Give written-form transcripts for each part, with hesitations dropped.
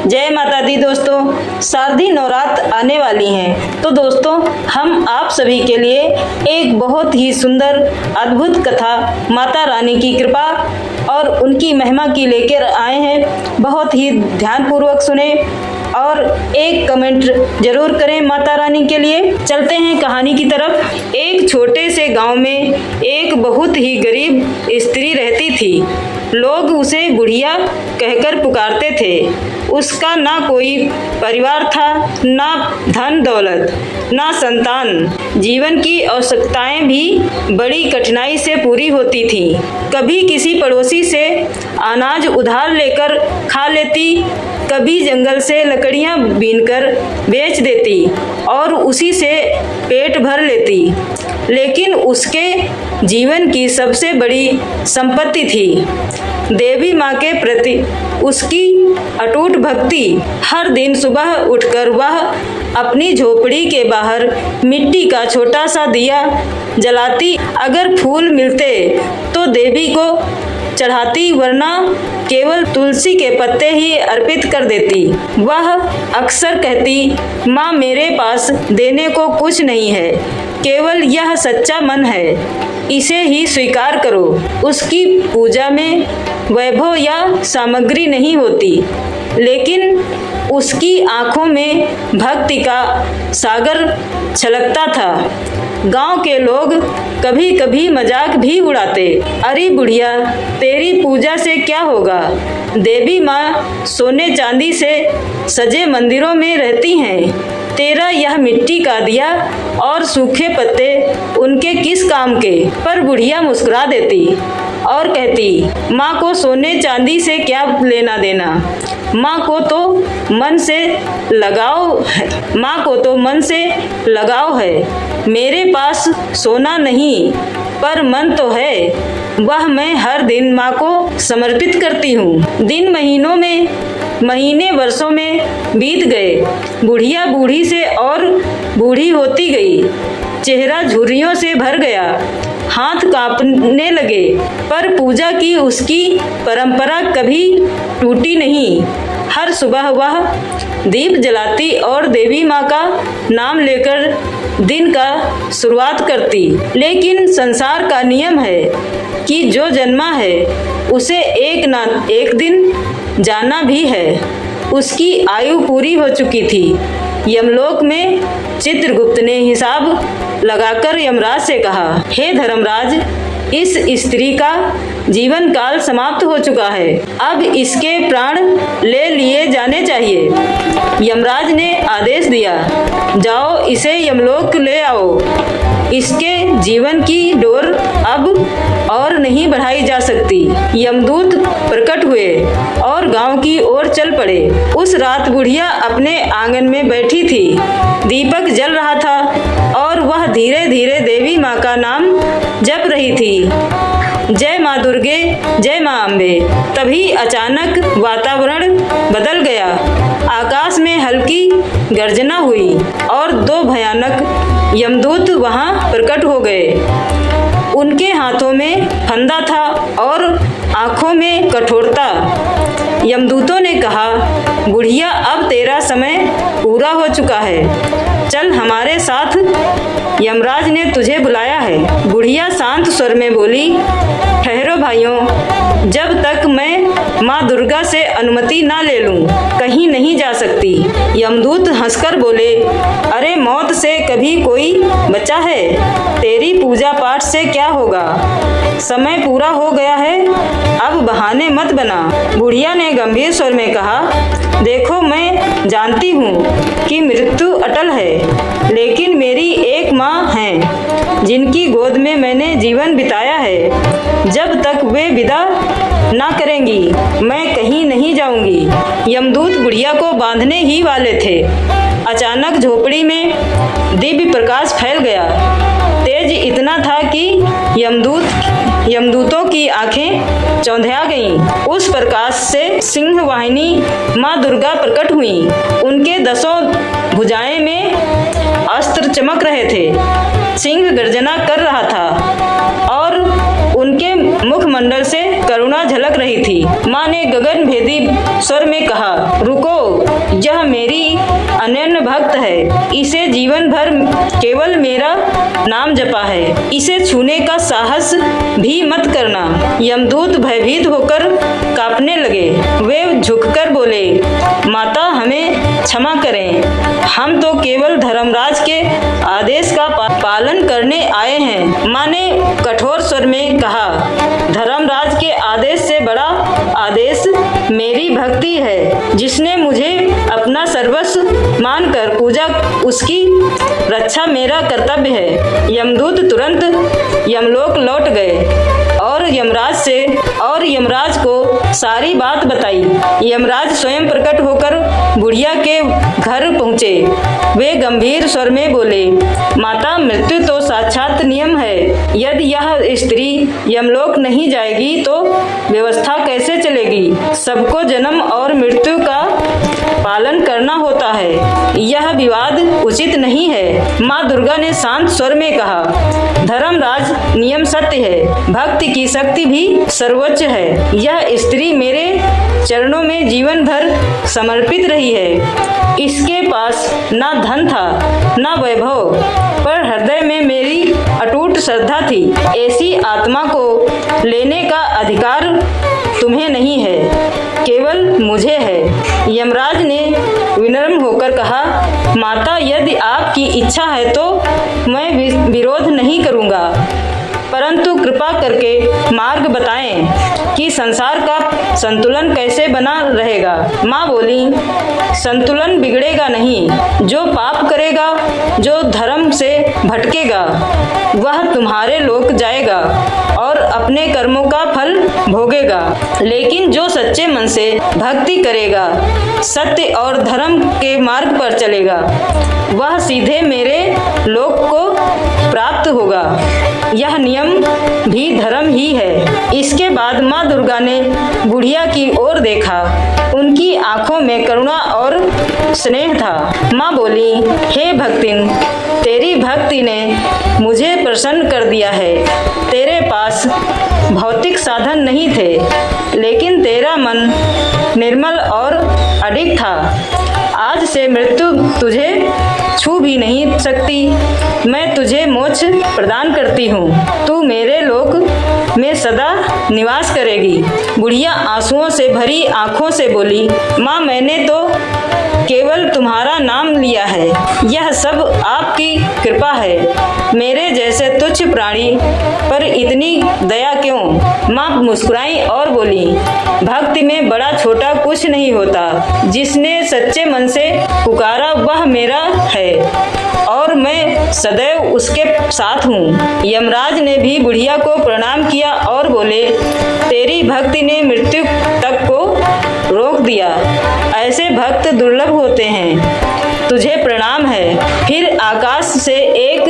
जय माता दी दोस्तों, शारदीय नवरात्र आने वाली हैं। तो दोस्तों, हम आप सभी के लिए एक बहुत ही सुंदर अद्भुत कथा माता रानी की कृपा और उनकी महिमा की लेकर आए हैं। बहुत ही ध्यानपूर्वक सुने और एक कमेंट जरूर करें माता रानी के लिए। चलते हैं कहानी की तरफ। एक छोटे से गांव में एक बहुत ही गरीब स्त्री रहती थी। लोग उसे बुढ़िया कहकर पुकारते थे। उसका ना कोई परिवार था, ना धन दौलत, ना संतान। जीवन की आवश्यकताएं भी बड़ी कठिनाई से पूरी होती थीं। कभी किसी पड़ोसी से अनाज उधार लेकर खा लेती, कभी जंगल से लकड़ियां बीनकर बेच देती और उसी से पेट भर लेती। लेकिन उसके जीवन की सबसे बड़ी संपत्ति थी देवी माँ के प्रति उसकी अटूट भक्ति। हर दिन सुबह उठकर वह अपनी झोपड़ी के बाहर मिट्टी का छोटा सा दिया जलाती। अगर फूल मिलते तो देवी को चढ़ाती, वरना केवल तुलसी के पत्ते ही अर्पित कर देती। वह अक्सर कहती, माँ मेरे पास देने को कुछ नहीं है, केवल यह सच्चा मन है, इसे ही स्वीकार करो। उसकी पूजा में वैभव या सामग्री नहीं होती, लेकिन उसकी आंखों में भक्ति का सागर छलकता था। गांव के लोग कभी कभी मजाक भी उड़ाते, अरे बुढ़िया, तेरी पूजा से क्या होगा? देवी माँ सोने चांदी से सजे मंदिरों में रहती हैं। तेरा यह मिट्टी का दिया और सूखे पत्ते उनके किस काम के? पर बुढ़िया मुस्कुरा देती और कहती, माँ को सोने चांदी से क्या लेना देना? माँ को तो मन से लगाव है। मेरे पास सोना नहीं, पर मन तो है, वह मैं हर दिन माँ को समर्पित करती हूँ। दिन महीने वर्षों में बीत गए। बुढ़िया बूढ़ी से और बूढ़ी होती गई। चेहरा झुर्रियों से भर गया, हाथ कांपने लगे, पर पूजा की उसकी परंपरा कभी टूटी नहीं। हर सुबह वह दीप जलाती और देवी माँ का नाम लेकर दिन का शुरुआत करती। लेकिन संसार का नियम है कि जो जन्मा है उसे एक ना एक दिन जाना भी है। उसकी आयु पूरी हो चुकी थी। यमलोक में चित्रगुप्त ने हिसाब लगाकर यमराज से कहा, हे धर्मराज, इस स्त्री का जीवन काल समाप्त हो चुका है, अब इसके प्राण ले लिए जाने चाहिए। यमराज ने आदेश दिया, जाओ इसे यमलोक ले आओ। इसके जीवन की डोर अब और नहीं बढ़ाई जा सकती। यमदूत प्रकट हुए और गांव की ओर चल पड़े। उस रात बुढ़िया अपने आंगन में बैठी थी। दीपक जल रहा था और वह धीरे धीरे देवी माँ का नाम जप रही थी। जय माँ दुर्गे, जय माँ अम्बे। तभी अचानक वातावरण बदल गया। आकाश में हल्की गर्जना हुई और दो भयानक यमदूत वहां प्रकट हो गए। उनके हाथों में फंदा था और आंखों में कठोरता। यमदूतों ने कहा, बुढ़िया, अब तेरा समय पूरा हो चुका है, चल हमारे साथ, यमराज ने तुझे बुलाया है। बुढ़िया शांत स्वर में बोली, ठहरो भाइयों, जब तक मैं माँ दुर्गा से अनुमति ना ले लूं, कहीं नहीं जा सकती। यमदूत हंसकर बोले, अरे मौत से कभी कोई बचा है? तेरी पूजा पाठ से क्या होगा? समय पूरा हो गया है, अब बहाने मत बना। बुढ़िया ने गंभीर स्वर में कहा, देखो, मैं जानती हूँ कि मृत्यु अटल है, लेकिन मेरी एक माँ है जिनकी गोद में मैंने जीवन बिताया है। जब तक वे विदा ना करेंगी, मैं कहीं नहीं जाऊंगी। यमदूत बुढ़िया को बांधने ही वाले थे। अचानक झोपड़ी में दिव्य प्रकाश फैल गया। तेज इतना था कि यमदूतों की आंखें चौंधिया गईं। उस प्रकाश से सिंह वाहिनी माँ दुर्गा प्रकट हुई। उनके 10 भुजाएं में अस्त्र चमक रहे थे। सिंह गर्जना कर रहा था और उनके मुखमंडल से करुणा झलक रही थी। माँ ने गगन भेदी स्वर में कहा, रुको, यह मेरी अनन्य भक्त है, इसे जीवन भर केवल मेरा नाम जपा है, इसे छूने का साहस भी मत करना। यमदूत भयभीत होकर कांपने लगे। वे झुककर बोले, माता हमें क्षमा करें, हम तो केवल धर्मराज के आदेश का पालन करने आए हैं। माँ ने कठोर स्वर में कहा, धर्मराज के आदेश से बड़ा आदेश मेरी भक्ति है। जिसने मुझे अपना सर्वस्व मानकर पूजा, उसकी रक्षा मेरा कर्तव्य है। यमदूत तुरंत यमलोक लौट गए और यमराज को सारी बात बताई। यमराज स्वयं प्रकट होकर बुढ़िया के घर पहुँचे। वे गंभीर स्वर में बोले, माता मृत्यु तो साक्षात नियम है। यदि यह स्त्री यमलोक नहीं जाएगी तो व्यवस्था कैसे चलेगी? सबको जन्म और मृत्यु का पालन करना होता है, यह विवाद उचित नहीं है। माँ दुर्गा ने शांत स्वर में कहा, धर्मराज नियम सत्य है, भक्ति की शक्ति भी सर्वोच्च है। यह स्त्री मेरे चरणों में जीवन भर समर्पित रही है। इसके पास ना धन था ना वैभव, पर हृदय में मेरी अटूट श्रद्धा थी। ऐसी आत्मा को लेने का अधिकार तुम्हें नहीं है, केवल मुझे है। यमराज ने विनम्र होकर कहा, माता यदि आपकी इच्छा है तो मैं विरोध नहीं करूँगा, परंतु कृपा करके मार्ग बताएं कि संसार का संतुलन कैसे बना रहेगा। माँ बोली, संतुलन बिगड़ेगा नहीं। जो पाप करेगा, जो धर्म से भटकेगा, वह तुम्हारे लोक जाएगा और अपने कर्मों का फल भोगेगा। लेकिन जो सच्चे मन से भक्ति करेगा, सत्य और धर्म के मार्ग पर चलेगा, वह सीधे मेरे लोक को प्राप्त होगा। यह नियम भी धर्म ही है। इसके बाद माँ दुर्गा ने बुढ़िया की ओर देखा। उनकी आंखों में करुणा और स्नेह था। माँ बोली, हे भक्तिन, तेरी भक्ति ने मुझे प्रसन्न कर दिया है। तेरे पास भौतिक साधन नहीं थे, लेकिन तेरा मन निर्मल और अडिग था। आज से मृत्यु तुझे छू भी नहीं सकती। मैं तुझे मोक्ष प्रदान करती हूँ। तू मेरे लोक में सदा निवास करेगी। बुढ़िया आंसुओं से भरी आंखों से बोली, माँ मैंने तो केवल तुम्हारा नाम लिया है, यह सब आपकी कृपा है। मेरे जैसे तुच्छ प्राणी पर इतनी दया क्यों? माँ मुस्कुराई और बोली, भक्ति में बड़ा छोटा कुछ नहीं होता। जिसने सच्चे मन से पुकारा वह मेरा है और मैं सदैव उसके साथ हूँ। यमराज ने भी बुढ़िया को प्रणाम किया और बोले, तेरी भक्ति ने मृत्यु तक को रोक दिया। ऐसे भक्त दुर्लभ होते हैं। तुझे प्रणाम है। फिर आकाश से एक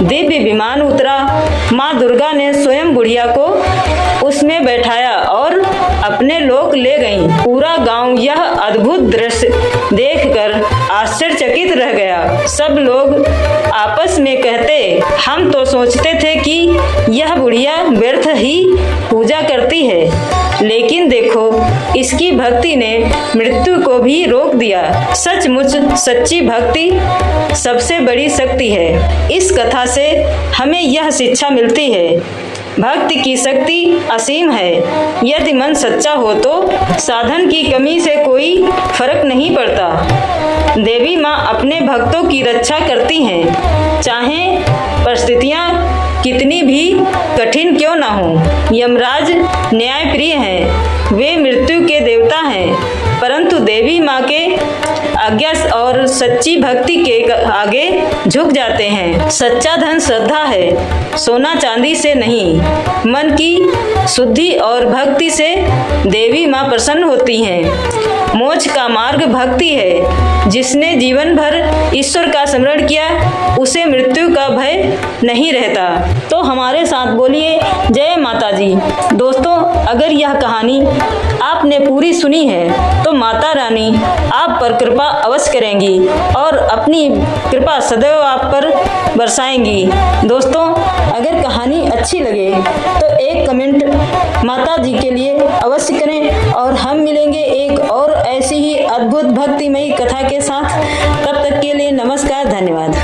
दिव्य विमान उतरा। माँ दुर्गा ने स्वयं बुढ़िया को उसमें बैठाया और अपने लोक ले गईं। पूरा गांव यह अद्भुत दृश्य देखकर आश्चर्यचकित रह गया। सब लोग आपस में कहते, हम तो सोचते थे कि यह बुढ़िया व्यर्थ ही पूजा करती है, लेकिन देखो इसकी भक्ति ने मृत्यु को भी रोक दिया। सचमुच सच्ची भक्ति सबसे बड़ी शक्ति है। इस कथा से हमें यह शिक्षा मिलती है, भक्ति की शक्ति असीम है। यदि मन सच्चा हो तो साधन की कमी से कोई फर्क नहीं पड़ता। देवी माँ अपने भक्तों की रक्षा करती हैं, चाहे परिस्थितियाँ कितनी भी कठिन क्यों ना हो। यमराज न्यायप्रिय हैं, वे मृत्यु के देवता हैं, परंतु देवी माँ के आज्ञा और सच्ची भक्ति के आगे झुक जाते हैं। सच्चा धन श्रद्धा है, सोना चांदी से नहीं। मन की शुद्धि और भक्ति से देवी माँ प्रसन्न होती हैं। मोक्ष का मार्ग भक्ति है। जिसने जीवन भर ईश्वर का स्मरण किया, उसे मृत्यु का भय नहीं रहता। तो हमारे साथ बोलिए जय माता जी। दोस्तों, अगर यह कहानी आपने पूरी सुनी है तो माता रानी आप पर कृपा अवश्य करेंगी और अपनी कृपा सदैव आप पर बरसाएंगी। दोस्तों, अगर कहानी अच्छी लगे तो एक कमेंट माता जी के लिए अवश्य करें और हम मिलेंगे एक और ऐसी ही अद्भुत भक्तिमयी कथा के साथ। तब तक के लिए नमस्कार, धन्यवाद।